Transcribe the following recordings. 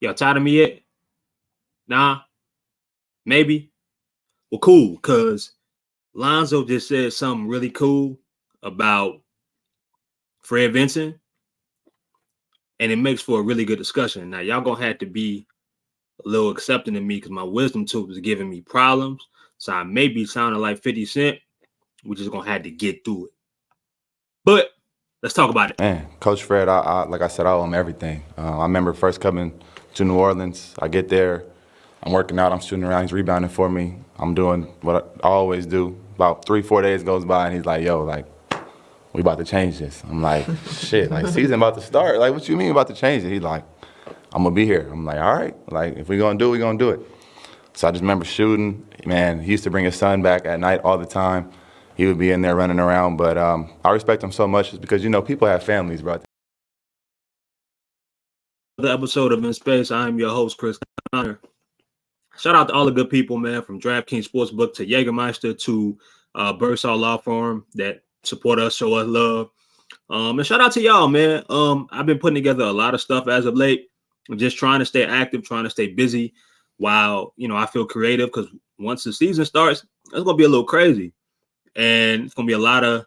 Y'all tired of me yet? Nah, maybe. Well, cool, because Lonzo just said something really cool about Fred Vinson, and it makes for a really good discussion. Now, y'all gonna have to be a little accepting of me because my wisdom tooth is giving me problems. So I may be sounding like 50 Cent. We're just gonna have to get through it. But let's talk about it. Man, Coach Fred, like I said, I owe him everything. I remember first coming to New Orleans. I get there, I'm working out, I'm shooting around, he's rebounding for me. I'm doing what I always do. About 3-4 days goes by, and he's like, yo, like, we about to change this. I'm like, shit, like, season about to start. Like, what you mean about to change it? He's like, I'm going to be here. I'm like, all right. Like, if we're going to do it, we're going to do it. So I just remember shooting. Man, he used to bring his son back at night all the time. He would be in there running around. But I respect him so much just because, you know, people have families, bro. The episode of In Space, I'm your host, Chris Connor. Shout out to all the good people, man, from DraftKings Sportsbook to Jägermeister to Birdsall Law Firm that support us, show us love. And shout out to y'all, man. I've been putting together a lot of stuff as of late. I'm just trying to stay active, trying to stay busy while, you know, I feel creative because once the season starts, it's going to be a little crazy. And it's going to be a lot of,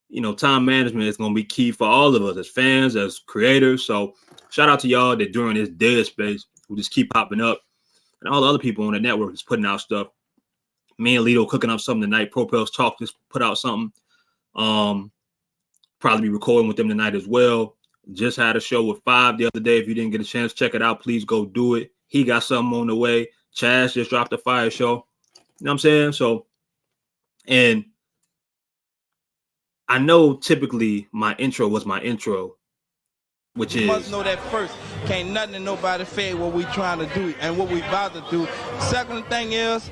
you know, time management is going to be key for all of us as fans, as creators. So shout out to y'all that during this dead space who just keep popping up. And all the other people on the network is putting out stuff. Me and Lito cooking up something tonight. Propels Talk just put out something. Probably be recording with them tonight as well. Just had a show with 5 the other day. If you didn't get a chance, check it out. Please go do it. He got something on the way. Chaz just dropped a fire show. You know what I'm saying? So, and I know typically my intro was my intro, which is... You must know that first. Can't nothing and nobody fade what we trying to do and what we about to do. Second thing is,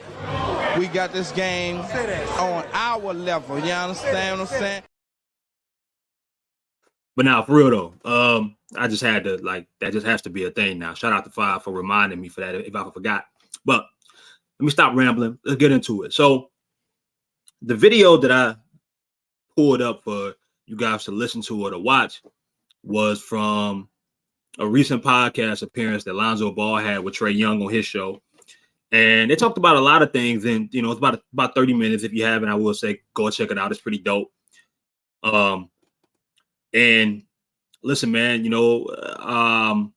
we got this game on our level. You understand what I'm saying? But now, for real though, I just had to, like, that just has to be a thing now. Shout out to Five for reminding me for that if I forgot. But let me stop rambling. Let's get into it. So the video that I pulled up for you guys to listen to or to watch was from a recent podcast appearance that Lonzo Ball had with Trae Young on his show. And they talked about a lot of things. And, you know, it's about 30 minutes. If you haven't, I will say go check it out. It's pretty dope. And listen, man, you know,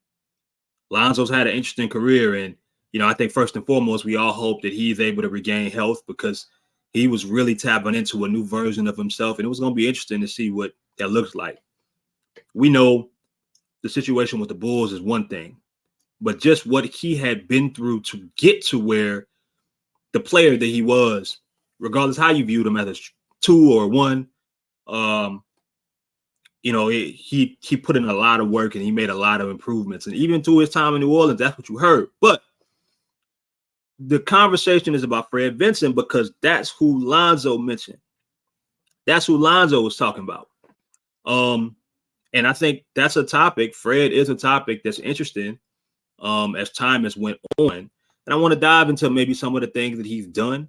Lonzo's had an interesting career. And, you know, I think first and foremost, we all hope that he's able to regain health because he was really tapping into a new version of himself. And it was going to be interesting to see what that looks like. We know the situation with the Bulls is one thing, but just what he had been through to get to where the player that he was, regardless how you viewed him as a 2 or 1, you know, he put in a lot of work and he made a lot of improvements. And even through his time in New Orleans, that's what you heard. But the conversation is about Fred Vinson because that's who Lonzo mentioned. That's who Lonzo was talking about. And I think that's a topic. Fred is a topic that's interesting as time has went on. And I want to dive into maybe some of the things that he's done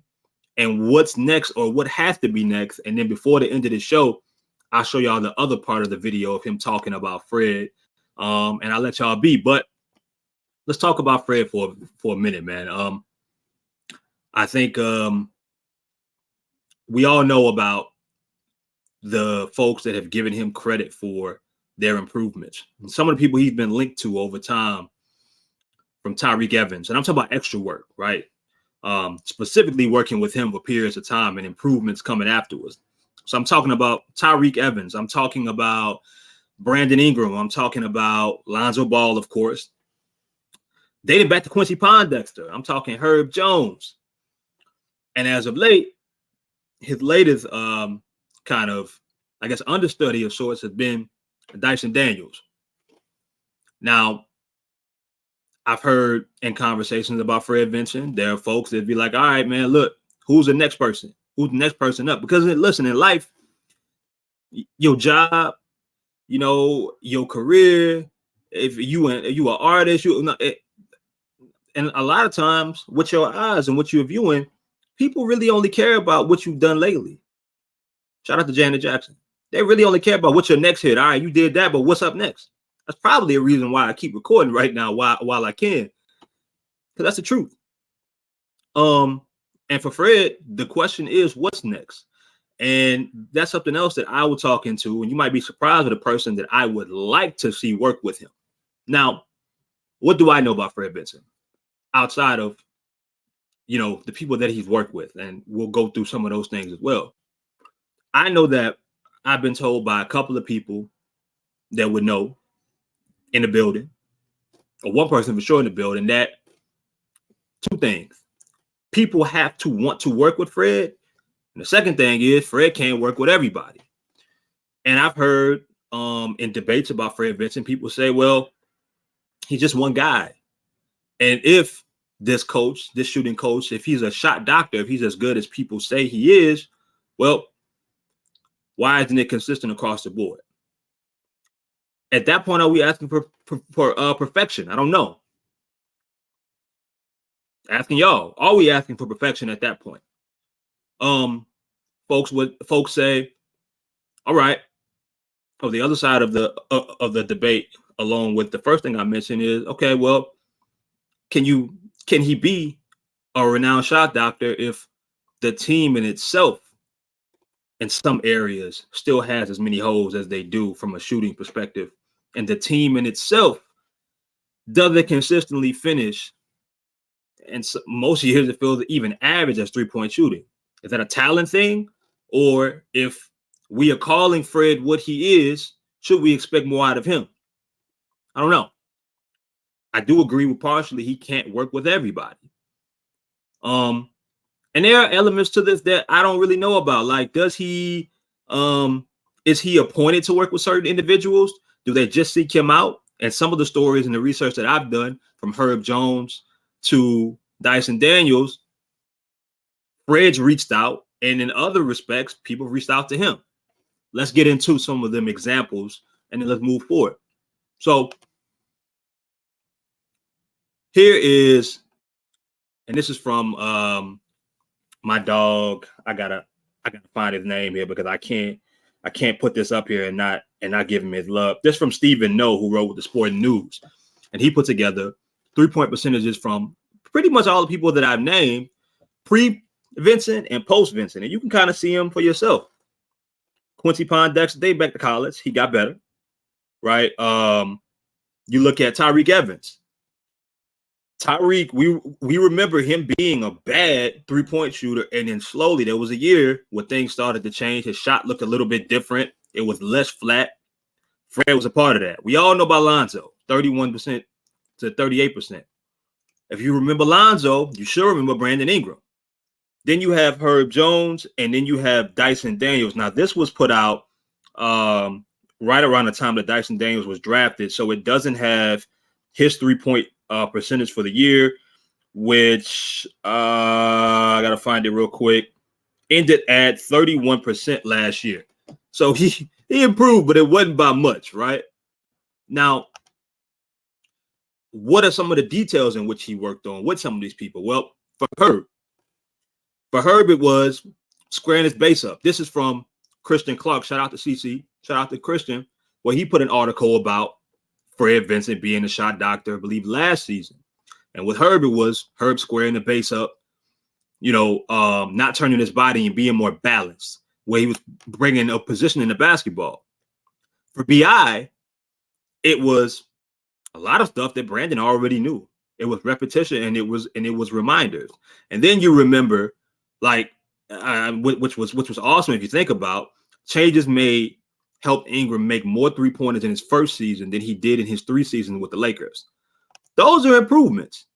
and what's next or what has to be next. And then before the end of the show, I'll show y'all the other part of the video of him talking about Fred. And I'll let y'all be. But let's talk about Fred for a minute, man. I think we all know about the folks that have given him credit for their improvements. And some of the people he's been linked to over time, from Tyreke Evans, and I'm talking about extra work, right? Specifically working with him for periods of time and improvements coming afterwards. So I'm talking about Tyreke Evans. I'm talking about Brandon Ingram. I'm talking about Lonzo Ball, of course. Dating back to Quincy Pondexter. I'm talking Herb Jones. And as of late, his latest kind of, I guess, understudy of sorts has been Dyson Daniels. Now, I've heard in conversations about Fred Vinson, there are folks that be like, all right, man, look, who's the next person? Who's the next person up? Because listen, in life, your job, you know, your career, if you an artist, and a lot of times with your eyes and what you're viewing, people really only care about what you've done lately. Shout out to Janet Jackson. They really only care about what's your next hit. All right, you did that, but what's up next? That's probably a reason why I keep recording right now while I can, because that's the truth. And for Fred, the question is, what's next? And that's something else that I would talk into, and you might be surprised with a person that I would like to see work with him. Now, what do I know about Fred Vinson outside of, the people that he's worked with? And we'll go through some of those things as well. I know that I've been told by a couple of people that would know in the building, or one person for sure in the building, that two things. People have to want to work with Fred. And the second thing is Fred can't work with everybody. And I've heard in debates about Fred Vinson, people say, well, he's just one guy. And if this shooting coach, if he's a shot doctor, if he's as good as people say he is, well, why isn't it consistent across the board? At that point, are we asking for perfection? I don't know. Asking y'all, are we asking for perfection at that point? Folks say, all right. Oh, the other side of the debate, along with the first thing I mentioned, is okay. Well, can he be a renowned shot doctor if the team in itself, in some areas, still has as many holes as they do from a shooting perspective, and the team in itself doesn't consistently finish? And so most years it feels even average as 3-point shooting. Is that a talent thing? Or if we are calling Fred what he is, should we expect more out of him? I don't know. I do agree with partially he can't work with everybody. And there are elements to this that I don't really know about. Like, is he appointed to work with certain individuals? Do they just seek him out? And some of the stories and the research that I've done, from Herb Jones to Dyson Daniels, Fred's reached out, and in other respects, people reached out to him. Let's get into some of them examples, and then let's move forward. So here is, and this is from my dog. I gotta find his name here because I can't put this up here and not give him his love. This from Stephen No, who wrote with the Sporting News, and he put together 3-point percentages from pretty much all the people that I've named, pre-Vincent and post-Vincent, and you can kind of see them for yourself. Quincy Pondexter, they back to college, he got better, right? You look at Tyreke Evans. Tyreke, we remember him being a bad 3-point shooter, and then slowly there was a year where things started to change. His shot looked a little bit different. It was less flat. Fred was a part of that. We all know about Lonzo, 31% to 38%. If you remember Lonzo, you should remember Brandon Ingram. Then you have Herb Jones, and then you have Dyson Daniels. Now, this was put out right around the time that Dyson Daniels was drafted, so it doesn't have his 3-point percentage for the year, which I gotta find it real quick. Ended at 31% last year. So he improved, but it wasn't by much, right? Now, what are some of the details in which he worked on with some of these people? Well, for Herb, it was squaring his base up. This is from Christian Clark. Shout out to CC. Shout out to Christian, where he put an article about Fred Vincent being a shot doctor, I believe, last season. And with Herb, it was Herb squaring the base up, not turning his body and being more balanced, where he was bringing a position in the basketball. For BI, it was a lot of stuff that Brandon already knew. It was repetition, and it was reminders. And then you remember, like, which was awesome if you think about, changes made helped Ingram make more 3-pointers in his first season than he did in his 3 seasons with the Lakers. Those are improvements.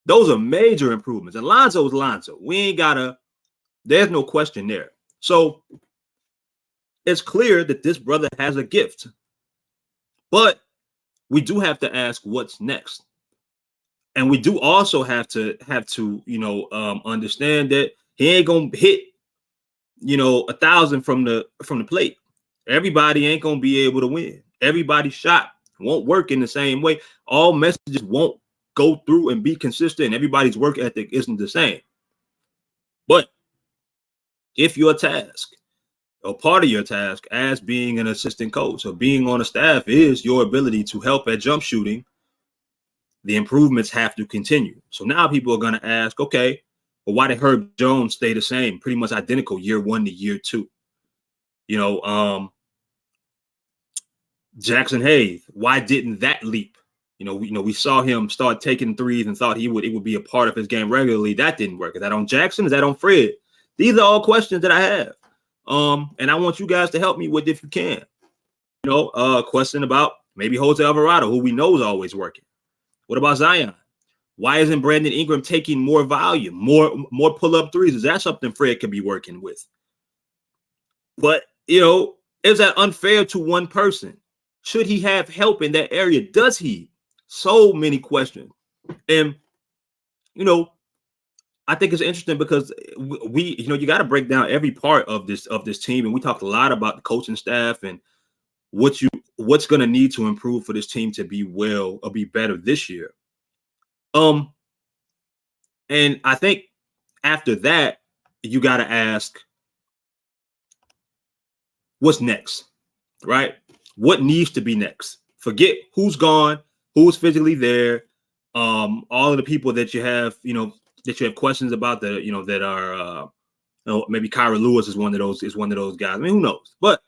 Those are major improvements. And Lonzo is Lonzo. There's no question there. So it's clear that this brother has a gift. But we do have to ask what's next. And we do also have to understand that he ain't gonna hit 1,000 from the plate. Everybody ain't gonna be able to win. Everybody's shot won't work in the same way. All messages won't go through and be consistent. Everybody's work ethic isn't the same. But if your task or part of your task as being an assistant coach or being on a staff is your ability to help at jump shooting. The improvements have to continue. So now people are going to ask, okay, well, why did Herb Jones stay the same, pretty much identical year 1 to year 2? Jackson Hayes, why didn't that leap? We saw him start taking threes and thought it would be a part of his game regularly. That didn't work. Is that on Jackson? Is that on Fred? These are all questions that I have. And I want you guys to help me with if you can. A question about maybe Jose Alvarado, who we know is always working. What about Zion? Why isn't Brandon Ingram taking more volume, more pull-up threes? Is that something Fred could be working with? But, is that unfair to one person? Should he have help in that area? Does he? So many questions. And, I think it's interesting because you got to break down every part of this team. And we talked a lot about the coaching staff and what's going to need to improve for this team to be well or be better this year. And I think after that, you got to ask, what's next, right? What needs to be next? Forget who's gone, who's physically there, all of the people that you have, that you have questions about that are, maybe Kyra Lewis is one of those guys. I mean, who knows? But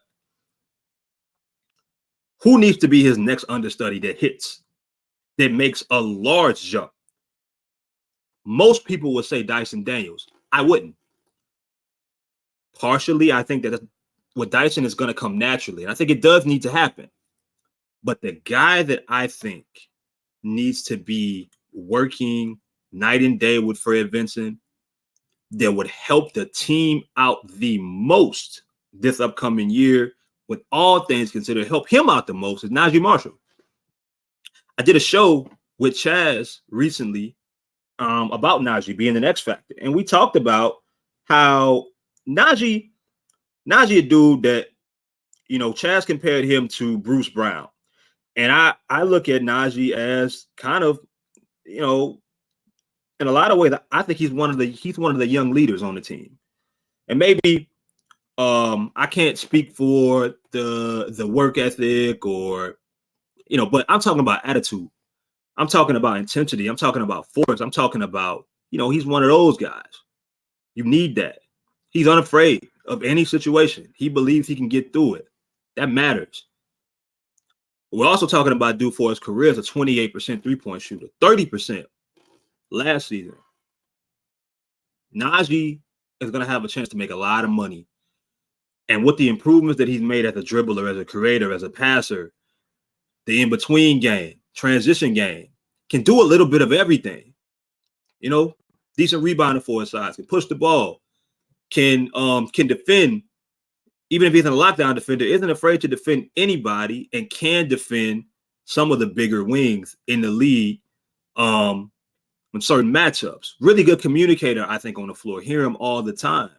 who needs to be his next understudy that hits, that makes a large jump? Most people would say Dyson Daniels. I wouldn't. Partially, I think that with Dyson is going to come naturally. And I think it does need to happen. But the guy that I think needs to be working night and day with Fred Vinson, that would help the team out the most this upcoming year, with all things considered, help him out the most, is Najee Marshall. I did a show with Chaz recently about Najee being the X factor. And we talked about how Najee, a dude that, Chaz compared him to Bruce Brown. And I look at Najee as kind of, in a lot of ways, I think he's one of the young leaders on the team. And maybe I can't speak for the work ethic or, but I'm talking about attitude. I'm talking about intensity. I'm talking about force. I'm talking about, he's one of those guys. You need that. He's unafraid of any situation. He believes he can get through it. That matters. We're also talking about dude for his career as a 28% three-point shooter, 30% last season. Najee is going to have a chance to make a lot of money. And with the improvements that he's made as a dribbler, as a creator, as a passer, the in-between game, transition game, can do a little bit of everything. Decent rebounding for his size, can push the ball, can defend, even if he's a lockdown defender, isn't afraid to defend anybody, and can defend some of the bigger wings in the league in certain matchups. Really good communicator, I think, on the floor. Hear him all the time.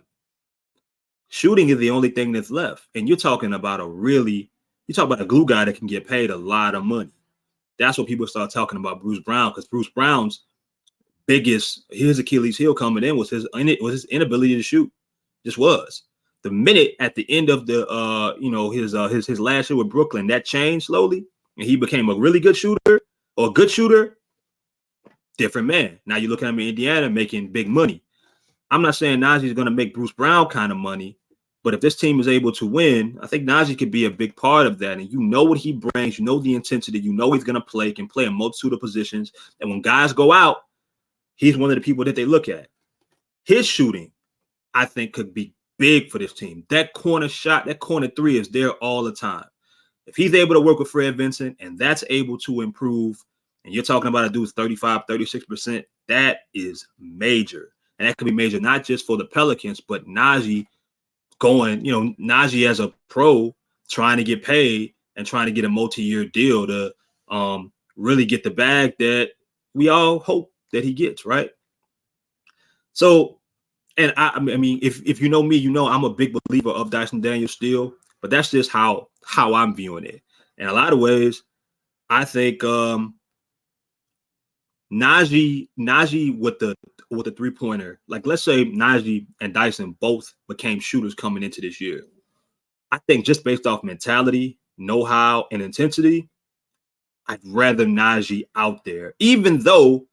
Shooting is the only thing that's left. And you're talking about a glue guy that can get paid a lot of money. That's what people start talking about Bruce Brown, because Bruce Brown's his Achilles heel coming in was his inability to shoot. Just was. The minute at the end of the his last year with Brooklyn, that changed slowly, and he became a really good shooter, or a good shooter. Different man. Now you're looking at him in Indiana making big money. I'm not saying Najee's going to make Bruce Brown kind of money, but if this team is able to win, I think Najee could be a big part of that. And you know what he brings, the intensity, he's going to can play a multitude of positions. And when guys go out, he's one of the people that they look at. His shooting, I think, could be big for this team. That corner shot, that corner three is there all the time. If he's able to work with Fred Vinson and that's able to improve, and you're talking about a dude's 35, 36%, that is major. And that could be major not just for the Pelicans, but Najee Najee as a pro trying to get paid and trying to get a multi-year deal to really get the bag that we all hope that he gets, right? So, and I mean, if you know me, I'm a big believer of Dyson Daniels still, but that's just how I'm viewing it. In a lot of ways, I think Najee with the three-pointer, like let's say Najee and Dyson both became shooters coming into this year. I think just based off mentality, know-how, and intensity, I'd rather Najee out there, even though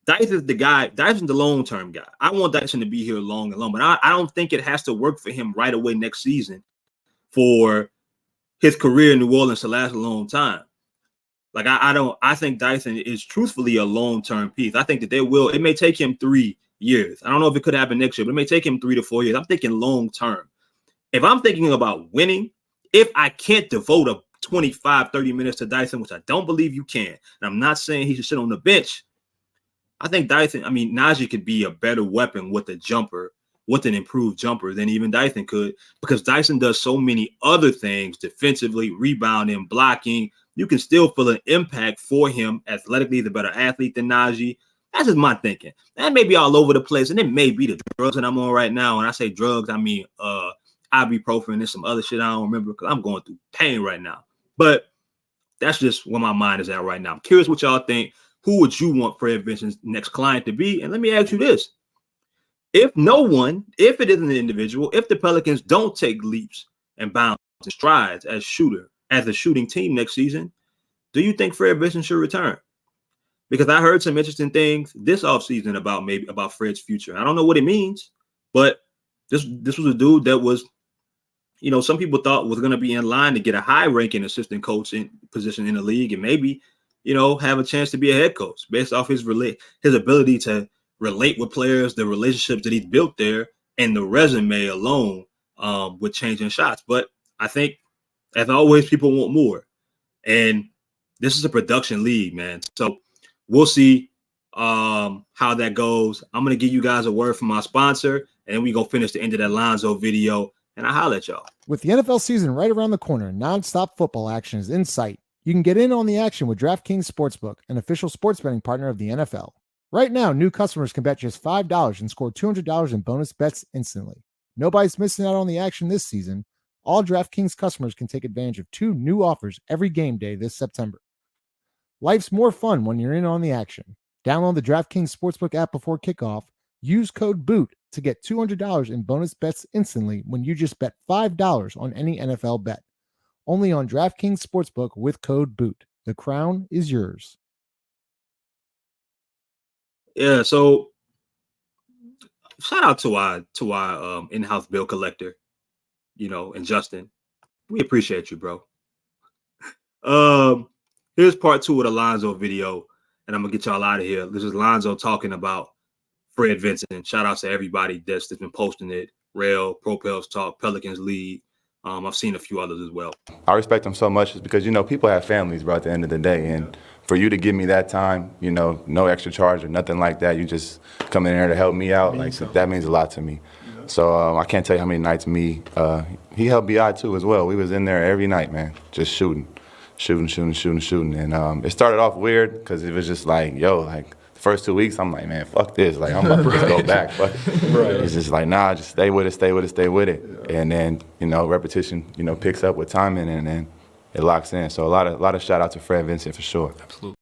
Dyson's the guy. Dyson's the long-term guy. I want Dyson to be here long and long, but I don't think it has to work for him right away next season for his career in New Orleans to last a long time. Like I think Dyson is truthfully a long-term piece. I think that it may take him 3 years. I don't know if it could happen next year, but it may take him 3 to 4 years. I'm thinking long-term. If I'm thinking about winning, if I can't devote a 25, 30 minutes to Dyson, which I don't believe you can, and I'm not saying he should sit on the bench, I think Najee could be a better weapon with a jumper, with an improved jumper than even Dyson could, because Dyson does so many other things defensively, rebounding, blocking. You can still feel an impact for him athletically. He's a better athlete than Najee. That's just my thinking. That may be all over the place, and it may be the drugs that I'm on right now. When I say drugs, I mean ibuprofen and some other shit I don't remember because I'm going through pain right now. But that's just where my mind is at right now. I'm curious what y'all think. Who would you want Fred Vinson's next client to be? And let me ask you this. If it isn't an individual, if the Pelicans don't take leaps and bounds and strides as a shooting team next season, do you think Fred Vinson should return? Because I heard some interesting things this offseason about Fred's future. I don't know what it means, but this was a dude that was, some people thought was going to be in line to get a high-ranking assistant coach position in the league and maybe, have a chance to be a head coach based off his ability to relate with players, the relationships that he's built there, and the resume alone with changing shots. But I think, as always, people want more. And this is a production league, man. So we'll see how that goes. I'm going to give you guys a word from my sponsor, and then we're going to finish the end of that Lonzo video, and I'll holler at y'all. With the NFL season right around the corner, nonstop football action is in sight. You can get in on the action with DraftKings Sportsbook, an official sports betting partner of the NFL. Right now, new customers can bet just $5 and score $200 in bonus bets instantly. Nobody's missing out on the action this season. All DraftKings customers can take advantage of 2 new offers every game day this September. Life's more fun when you're in on the action. Download the DraftKings Sportsbook app before kickoff. Use code BOOT to get $200 in bonus bets instantly when you just bet $5 on any NFL bet. Only on DraftKings Sportsbook with code BOOT. The crown is yours. Yeah, so shout out to our in-house bill collector, and Justin. We appreciate you, bro. Here's part 2 of the Lonzo video, and I'm gonna get y'all out of here. This is Lonzo talking about Fred Vinson. Shout out to everybody that's been posting it. Rail, Propels Talk, Pelicans League. I've seen a few others as well. I respect him so much is because, people have families, bro, at the end of the day. And for you to give me that time, no extra charge or nothing like that, you just come in there to help me out, that means a lot to me. Yeah. So I can't tell you how many nights he helped BI too as well. We was in there every night, man, just shooting. And it started off weird because it was just the first 2 weeks, I'm like, man, fuck this. I'm about to just go back. But it's just nah, just stay with it. Yeah. And then, repetition, picks up with timing, and then it locks in. So a lot of shout out to Fred Vinson for sure. Absolutely.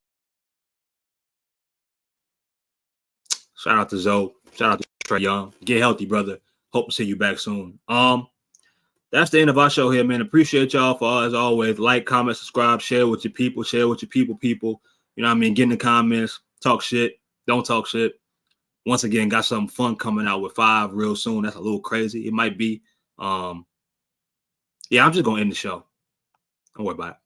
Shout out to Zoe. Shout out to Trey Young. Get healthy, brother. Hope to see you back soon. That's the end of our show here, man. Appreciate y'all for, as always, like, comment, subscribe, share with your people, people. Get in the comments, talk shit, don't talk shit. Once again, got something fun coming out with 5 real soon. That's a little crazy. It might be. I'm just going to end the show. Don't worry about it.